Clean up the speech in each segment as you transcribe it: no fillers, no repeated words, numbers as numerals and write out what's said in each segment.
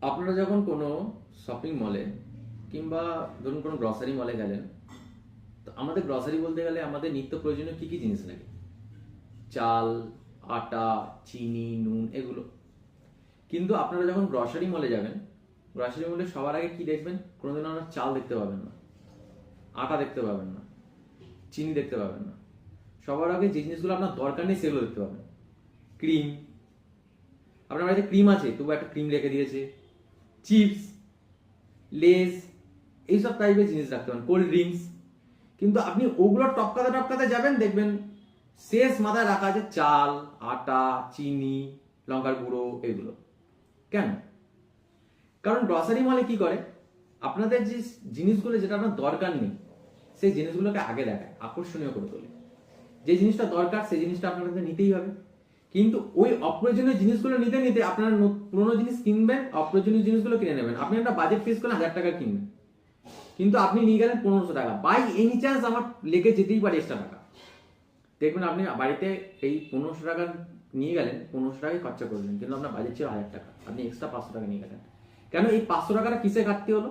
আপনারা যখন কোনো শপিং মলে কিংবা ধরুন কোনো গ্রসারি মলে গেলেন, তো আমাদের গ্রসারি বলতে গেলে আমাদের নিত্য প্রয়োজনীয় কী কী জিনিস লাগে? চাল, আটা, চিনি, নুন, এগুলো। কিন্তু আপনারা যখন গ্রসারি মলে যাবেন, গ্রসারি মলে সবার আগে কি দেখবেন? কোনোদিন আপনারা চাল দেখতে পাবেন না, আটা দেখতে পাবেন না, চিনি দেখতে পাবেন না। সবার আগে যে জিনিসগুলো আপনার দরকার নেই সেগুলো দেখতে পাবেন। ক্রিম, আপনার বাড়িতে ক্রিম আছে তবু একটা ক্রিম রেখে দিয়েছে। চিপস, লেজ, এইসব টাইপের জিনিস রাখতে পারেন, কোল্ড ড্রিঙ্কস। কিন্তু আপনি ওগুলো টপকাতে টপকাতে যাবেন, দেখবেন শেষ মাথায় রাখা আছে চাল, আটা, চিনি, লঙ্কার গুঁড়ো, এগুলো। কেন? কারণ গ্রসারি মলে কি করে, আপনাদের যে জিনিসগুলো যেটা আপনার দরকার নেই সেই জিনিসগুলোকে আগে দেখায়, আকর্ষণীয় করে তোলে। যে জিনিসটা দরকার সেই জিনিসটা আপনাদের নিতেই হবে। কিন্তু ওই অপ্রয়োজনীয় জিনিসগুলো নিতে নিতে আপনারা পুরোনো জিনিস কিনবেন, অপ্রয়োজনীয় জিনিসগুলো কিনে নেবেন। আপনি একটা বাজেট ফিক্স করলেন 1000 টাকা কিনবেন, কিন্তু আপনি নিয়ে গেলেন 1500 টাকা। বাই এনি চান্স আমার লেগে যেতেই পারে এক্সট্রা টাকা। দেখবেন আপনি বাড়িতে এই 1500 টাকা নিয়ে গেলেন, 1500 টাকাই খরচা করলেন, কিন্তু আপনার বাজেট ছিল 1000 টাকা, আপনি এক্সট্রা 500 টাকা নিয়ে গেলেন। কেন? এই 500 টাকাটা কিসে ঘাটতি হলো?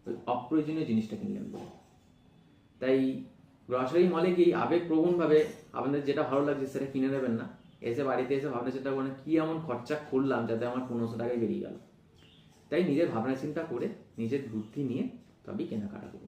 ওই অপ্রয়োজনীয় জিনিসটা কিনলেন বলে। তাই গ্রসারি মলে গিয়ে আবেগপ্রবণভাবে আপনাদের যেটা ভালো লাগছে সেটা কিনে নেবেন না। এসে বাড়িতে এসে ভাবনা চিন্তা করেন কি এমন খরচা করলাম যাতে আমার 1500 টাকায় বেরিয়ে গেল। তাই নিজের ভাবনা চিন্তা করে নিজের বুদ্ধি নিয়ে তবেই কেনাকাটা করুন।